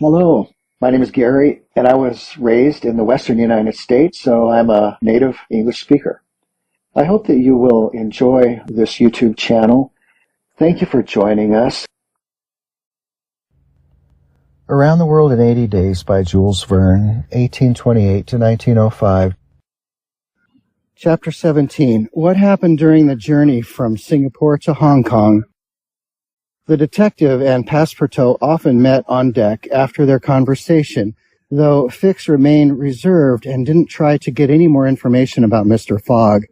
Hello, my name is Gary, and I was raised in the Western United States, so I'm a native English speaker. I hope that you will enjoy this YouTube channel. Thank you for joining us. Around the World in 80 Days by Jules Verne, 1828 to 1905. Chapter 17. What happened during the journey from Singapore to Hong Kong? The detective and Passepartout often met on deck after their conversation, though Fix remained reserved and didn't try to get any more information about Mr. Fogg.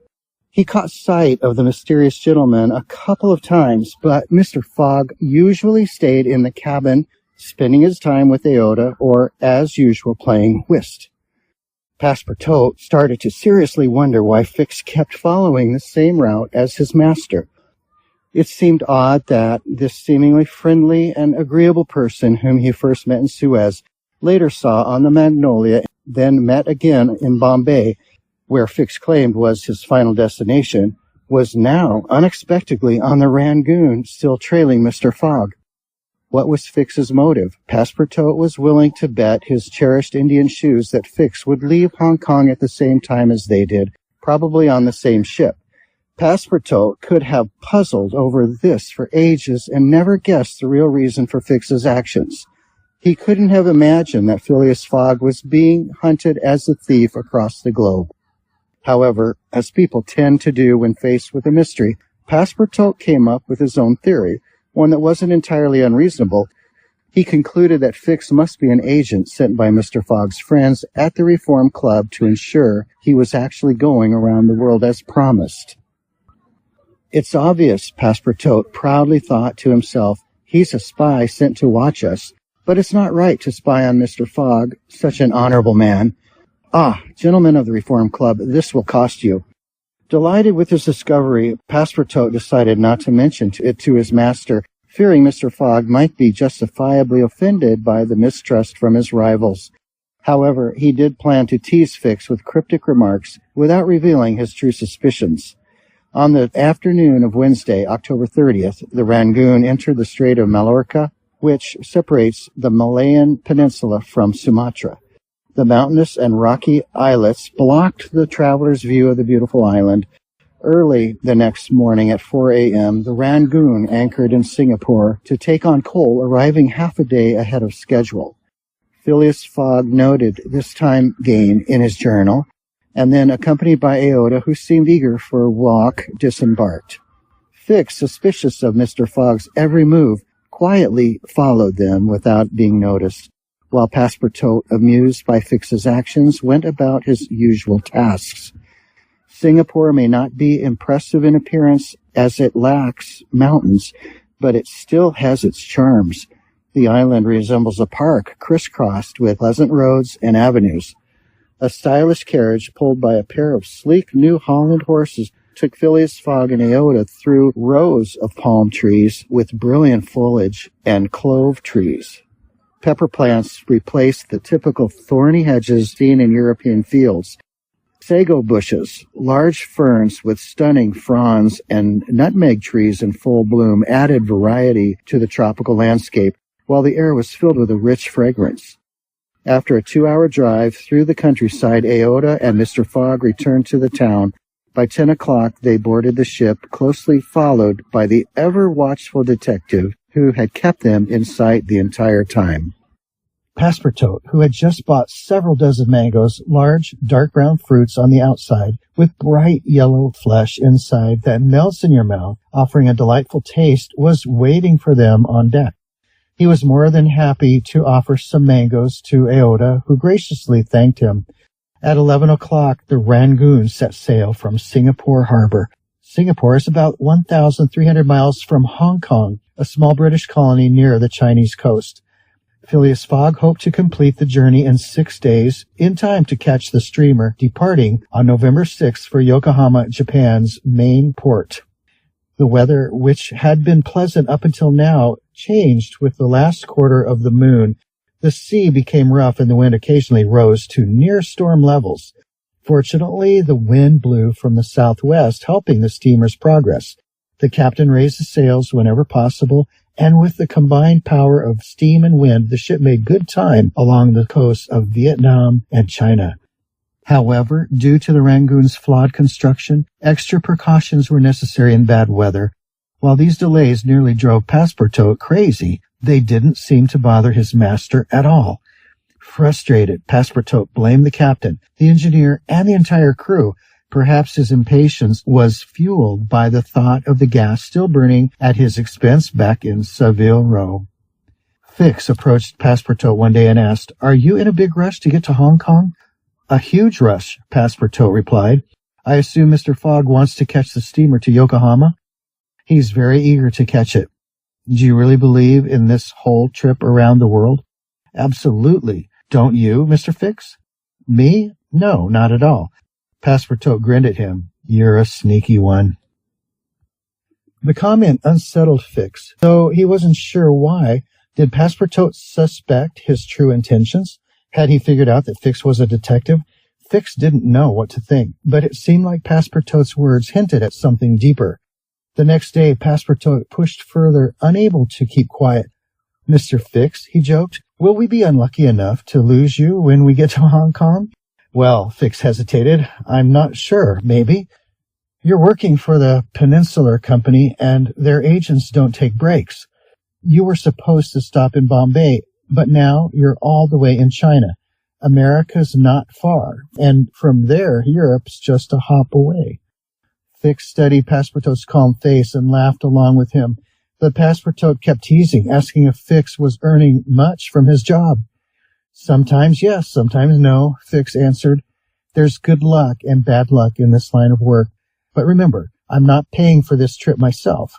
He caught sight of the mysterious gentleman a couple of times, but Mr. Fogg usually stayed in the cabin, spending his time with Aouda or, as usual, playing whist. Passepartout started to seriously wonder why Fix kept following the same route as his master. It seemed odd that this seemingly friendly and agreeable person whom he first met in Suez, later saw on the Magnolia, then met again in Bombay, where Fix claimed was his final destination, was now unexpectedly on the Rangoon, still trailing Mr. Fogg. What was Fix's motive? Passepartout was willing to bet his cherished Indian shoes that Fix would leave Hong Kong at the same time as they did, probably on the same ship. Passepartout could have puzzled over this for ages and never guessed the real reason for Fix's actions. He couldn't have imagined that Phileas Fogg was being hunted as a thief across the globe. However, as people tend to do when faced with a mystery, Passepartout came up with his own theory, one that wasn't entirely unreasonable. He concluded that Fix must be an agent sent by Mr. Fogg's friends at the Reform Club to ensure he was actually going around the world as promised. It's obvious, Passepartout proudly thought to himself, he's a spy sent to watch us, but it's not right to spy on Mr. Fogg, such an honorable man. Ah, gentlemen of the Reform Club, this will cost you. Delighted with his discovery, Passepartout decided not to mention it to his master, fearing Mr. Fogg might be justifiably offended by the mistrust from his rivals. However, he did plan to tease Fix with cryptic remarks without revealing his true suspicions. On the afternoon of Wednesday, October 30th, the Rangoon entered the Strait of Malacca, which separates the Malayan Peninsula from Sumatra. The mountainous and rocky islets blocked the traveler's view of the beautiful island. Early the next morning at 4 a.m., the Rangoon anchored in Singapore to take on coal, arriving half a day ahead of schedule. Phileas Fogg noted this time gain in his journal, and then, accompanied by Aouda, who seemed eager for a walk, disembarked. Fix, suspicious of Mr. Fogg's every move, quietly followed them without being noticed, while Passepartout, amused by Fix's actions, went about his usual tasks. Singapore may not be impressive in appearance as it lacks mountains, but it still has its charms. The island resembles a park crisscrossed with pleasant roads and avenues. A stylish carriage pulled by a pair of sleek New Holland horses took Phileas Fogg and Aouda through rows of palm trees with brilliant foliage and clove trees. Pepper plants replaced the typical thorny hedges seen in European fields. Sago bushes, large ferns with stunning fronds, and nutmeg trees in full bloom added variety to the tropical landscape, while the air was filled with a rich fragrance. After a 2-hour drive through the countryside, Aouda and Mr. Fogg returned to the town. By 10 o'clock, they boarded the ship, closely followed by the ever-watchful detective who had kept them in sight the entire time. Passepartout, who had just bought several dozen mangoes, large, dark brown fruits on the outside, with bright yellow flesh inside that melts in your mouth, offering a delightful taste, was waiting for them on deck. He was more than happy to offer some mangoes to Aouda, who graciously thanked him. At 11 o'clock, the Rangoon set sail from Singapore harbor. Singapore is about 1,300 miles from Hong Kong, a small British colony near the Chinese coast. Phileas Fogg hoped to complete the journey in 6 days, in time to catch the steamer departing on November 6th for Yokohama, Japan's main port. The weather, which had been pleasant up until now, changed with the last quarter of the moon. The sea became rough and the wind occasionally rose to near storm levels. Fortunately, the wind blew from the southwest, helping the steamer's progress. The captain raised the sails whenever possible, and with the combined power of steam and wind, the ship made good time along the coasts of Vietnam and China. However, due to the Rangoon's flawed construction, extra precautions were necessary in bad weather. While these delays nearly drove Passepartout crazy, they didn't seem to bother his master at all. Frustrated, Passepartout blamed the captain, the engineer, and the entire crew. Perhaps his impatience was fueled by the thought of the gas still burning at his expense back in Savile Row. Fix approached Passepartout one day and asked, "Are you in a big rush to get to Hong Kong?" "A huge rush," Passepartout replied. "I assume Mr. Fogg wants to catch the steamer to Yokohama?" "He's very eager to catch it." "Do you really believe in this whole trip around the world?" "Absolutely. Don't you, Mr. Fix?" "Me? No, not at all." Passepartout grinned at him. "You're a sneaky one." The comment unsettled Fix, though he wasn't sure why. Did Passepartout suspect his true intentions? Had he figured out that Fix was a detective? Fix didn't know what to think, but it seemed like Passepartout's words hinted at something deeper. The next day, Passepartout pushed further, unable to keep quiet. "Mr. Fix," he joked, "will we be unlucky enough to lose you when we get to Hong Kong?" "Well," Fix hesitated, "I'm not sure. Maybe. You're working for the Peninsular Company, and their agents don't take breaks. You were supposed to stop in Bombay, but now you're all the way in China. America's not far, and from there, Europe's just a hop away." Fix studied Passepartout's calm face and laughed along with him, but Passepartout kept teasing, asking if Fix was earning much from his job. "Sometimes yes, sometimes no," Fix answered. "There's good luck and bad luck in this line of work. But remember, I'm not paying for this trip myself."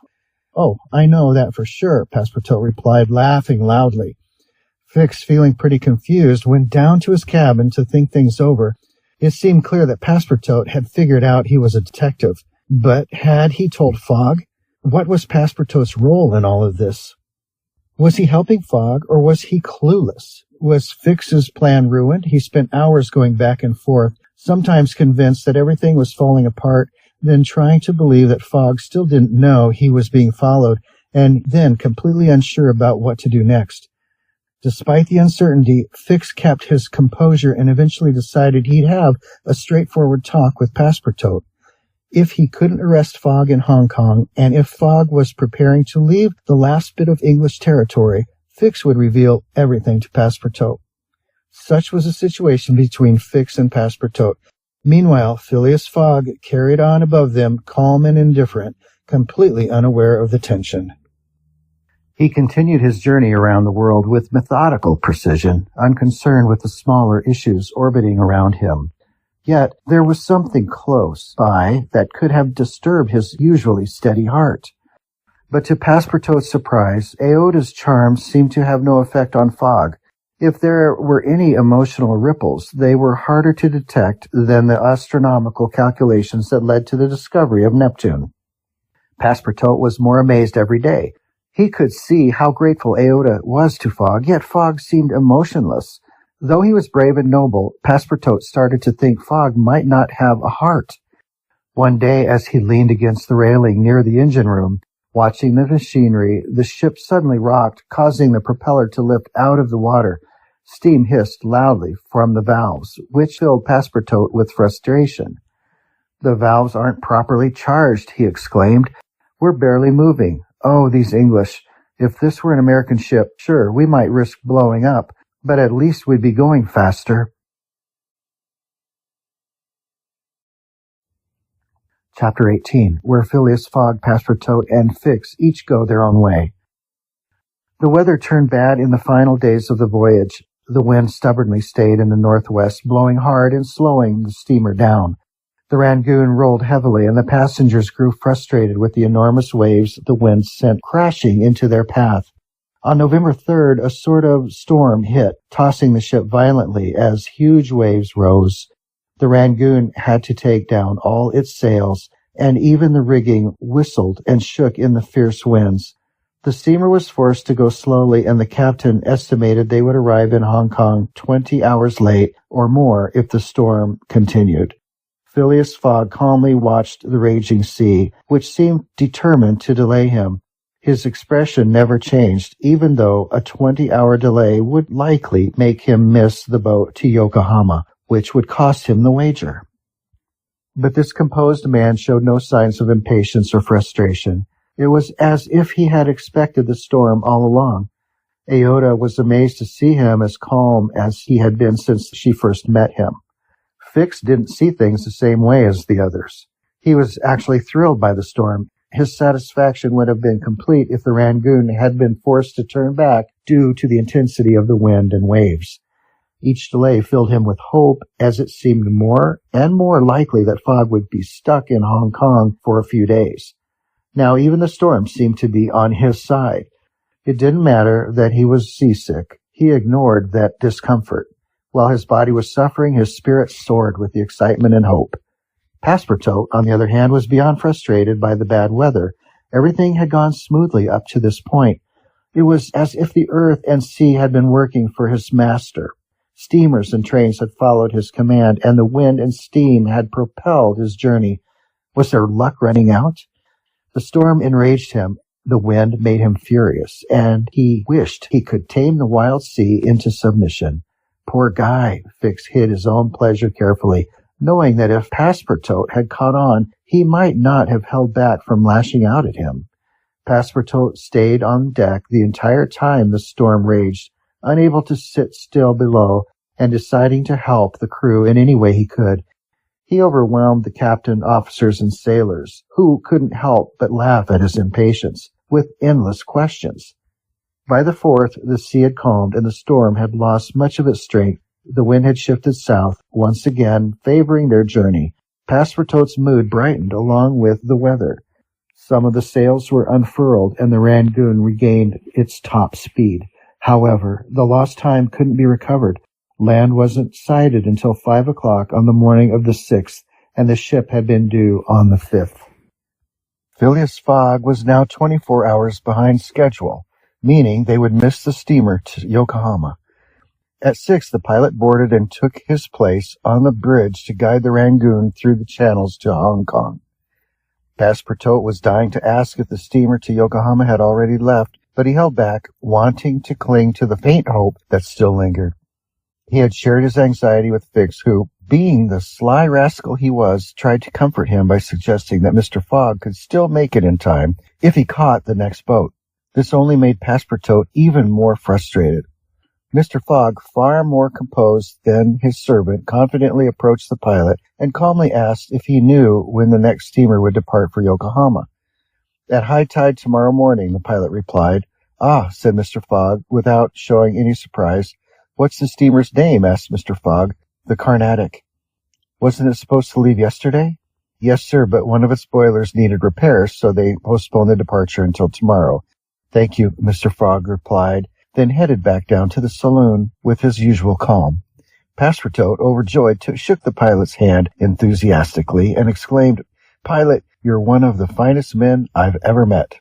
"Oh, I know that for sure," Passepartout replied, laughing loudly. Fix, feeling pretty confused, went down to his cabin to think things over. It seemed clear that Passepartout had figured out he was a detective. But had he told Fogg? What was Passepartout's role in all of this? Was he helping Fogg, or was he clueless? Was Fix's plan ruined? He spent hours going back and forth, sometimes convinced that everything was falling apart, then trying to believe that Fogg still didn't know he was being followed, and then completely unsure about what to do next. Despite the uncertainty, Fix kept his composure and eventually decided he'd have a straightforward talk with Passepartout. If he couldn't arrest Fogg in Hong Kong, and if Fogg was preparing to leave the last bit of English territory, Fix would reveal everything to Passepartout. Such was the situation between Fix and Passepartout. Meanwhile, Phileas Fogg carried on above them, calm and indifferent, completely unaware of the tension. He continued his journey around the world with methodical precision, unconcerned with the smaller issues orbiting around him. Yet there was something close by that could have disturbed his usually steady heart. But to Passepartout's surprise, Aoda's charms seemed to have no effect on Fogg. If there were any emotional ripples, they were harder to detect than the astronomical calculations that led to the discovery of Neptune. Passepartout was more amazed every day. He could see how grateful Aoda was to Fogg, yet Fogg seemed emotionless. Though he was brave and noble, Passepartout started to think Fogg might not have a heart. One day, as he leaned against the railing near the engine room, watching the machinery, the ship suddenly rocked, causing the propeller to lift out of the water. Steam hissed loudly from the valves, which filled Passepartout with frustration. "The valves aren't properly charged," he exclaimed. "We're barely moving. Oh, these English. If this were an American ship, sure, we might risk blowing up, but at least we'd be going faster." Chapter 18, where Phileas Fogg, Passepartout, and Fix each go their own way. The weather turned bad in the final days of the voyage. The wind stubbornly stayed in the northwest, blowing hard and slowing the steamer down. The Rangoon rolled heavily, and the passengers grew frustrated with the enormous waves the wind sent crashing into their path. On November 3rd, a sort of storm hit, tossing the ship violently as huge waves rose. The Rangoon had to take down all its sails, and even the rigging whistled and shook in the fierce winds. The steamer was forced to go slowly, and the captain estimated they would arrive in Hong Kong 20 hours late or more if the storm continued. Phileas Fogg calmly watched the raging sea, which seemed determined to delay him. His expression never changed, even though a 20-hour delay would likely make him miss the boat to Yokohama, which would cost him the wager. But this composed man showed no signs of impatience or frustration. It was as if he had expected the storm all along. Aota was amazed to see him as calm as he had been since she first met him. Fix didn't see things the same way as the others. He was actually thrilled by the storm. His satisfaction would have been complete if the Rangoon had been forced to turn back due to the intensity of the wind and waves. Each delay filled him with hope, as it seemed more and more likely that Fogg would be stuck in Hong Kong for a few days. Now even the storm seemed to be on his side. It didn't matter that he was seasick. He ignored that discomfort. While his body was suffering, his spirit soared with the excitement and hope. Passepartout, on the other hand, was beyond frustrated by the bad weather. Everything had gone smoothly up to this point. It was as if the earth and sea had been working for his master. Steamers and trains had followed his command, and the wind and steam had propelled his journey. Was their luck running out? The storm enraged him. The wind made him furious, and he wished he could tame the wild sea into submission. Poor guy, Fix hid his own pleasure carefully, knowing that if Passepartout had caught on, he might not have held back from lashing out at him. Passepartout stayed on deck the entire time the storm raged, unable to sit still below, and deciding to help the crew in any way he could. He overwhelmed the captain, officers, and sailors, who couldn't help but laugh at his impatience, with endless questions. By the 4th, the sea had calmed, and the storm had lost much of its strength. The wind had shifted south, once again favoring their journey. Passepartout's mood brightened along with the weather. Some of the sails were unfurled, and the Rangoon regained its top speed. However, the lost time couldn't be recovered. Land wasn't sighted until 5 o'clock on the morning of the 6th, and the ship had been due on the 5th. Phileas Fogg was now 24 hours behind schedule, meaning they would miss the steamer to Yokohama. At 6, the pilot boarded and took his place on the bridge to guide the Rangoon through the channels to Hong Kong. Passepartout was dying to ask if the steamer to Yokohama had already left, but he held back, wanting to cling to the faint hope that still lingered. He had shared his anxiety with Fix, who, being the sly rascal he was, tried to comfort him by suggesting that Mr. Fogg could still make it in time if he caught the next boat. This only made Passepartout even more frustrated. Mr. Fogg, far more composed than his servant, confidently approached the pilot and calmly asked if he knew when the next steamer would depart for Yokohama. "At high tide tomorrow morning," the pilot replied. "Ah," said Mr. Fogg, without showing any surprise. "What's the steamer's name?" asked Mr. Fogg. "The Carnatic." "Wasn't it supposed to leave yesterday?" "Yes, sir, but one of its boilers needed repairs, so they postponed the departure until tomorrow." "Thank you," Mr. Fogg replied, then headed back down to the saloon with his usual calm. Passepartout, overjoyed, shook the pilot's hand enthusiastically and exclaimed, "Pilot, you're one of the finest men I've ever met."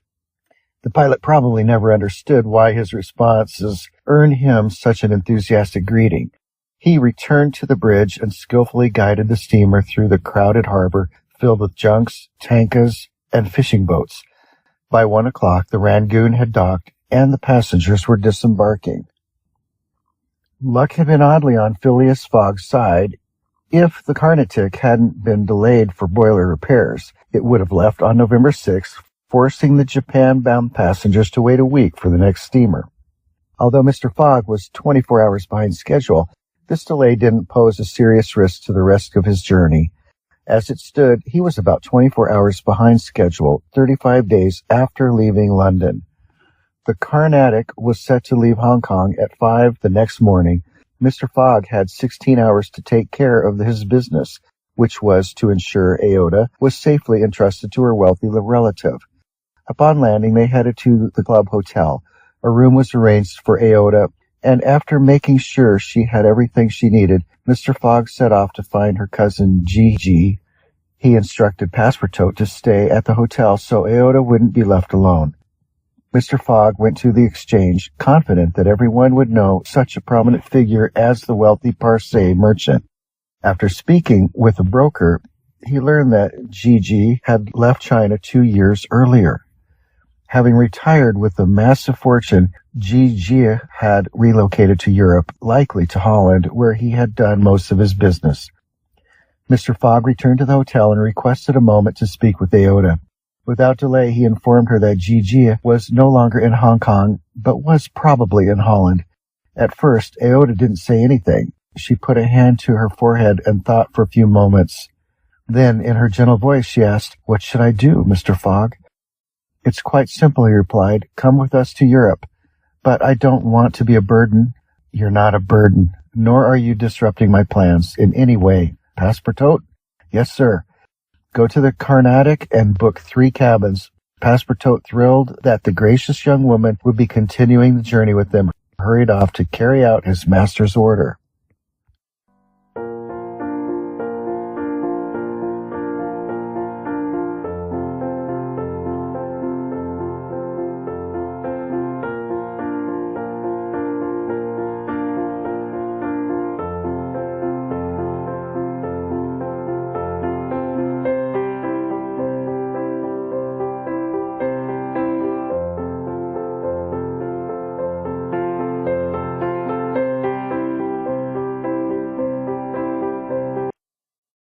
The pilot probably never understood why his responses earned him such an enthusiastic greeting. He returned to the bridge and skillfully guided the steamer through the crowded harbor filled with junks, tankas, and fishing boats. By 1 o'clock, the Rangoon had docked, and the passengers were disembarking. Luck had been oddly on Phileas Fogg's side. If the Carnatic hadn't been delayed for boiler repairs, it would have left on November 6th, forcing the Japan-bound passengers to wait a week for the next steamer. Although Mr. Fogg was 24 hours behind schedule, this delay didn't pose a serious risk to the rest of his journey. As it stood, he was about 24 hours behind schedule, 35 days after leaving London. The Carnatic was set to leave Hong Kong at 5 the next morning. Mr. Fogg had 16 hours to take care of his business, which was to ensure Aota was safely entrusted to her wealthy relative. Upon landing, they headed to the club hotel. A room was arranged for Aota, and after making sure she had everything she needed, Mr. Fogg set off to find her cousin Gigi. He instructed Passepartout to stay at the hotel so Aota wouldn't be left alone. Mr. Fogg went to the exchange, confident that everyone would know such a prominent figure as the wealthy Parsay merchant. After speaking with a broker, he learned that Gigi had left China 2 years earlier. Having retired with a massive fortune, Gigi had relocated to Europe, likely to Holland, where he had done most of his business. Mr. Fogg returned to the hotel and requested a moment to speak with Aota. Without delay, he informed her that Gigi was no longer in Hong Kong, but was probably in Holland. At first, Aota didn't say anything. She put a hand to her forehead and thought for a few moments. Then, in her gentle voice, she asked, "What should I do, Mr. Fogg?" "It's quite simple," he replied. "Come with us to Europe. But I don't want to be a burden." "You're not a burden, nor are you disrupting my plans in any way. Passepartout?" "Yes, sir." "Go to the Carnatic and book 3 cabins." Passepartout, thrilled that the gracious young woman would be continuing the journey with them, hurried off to carry out his master's order.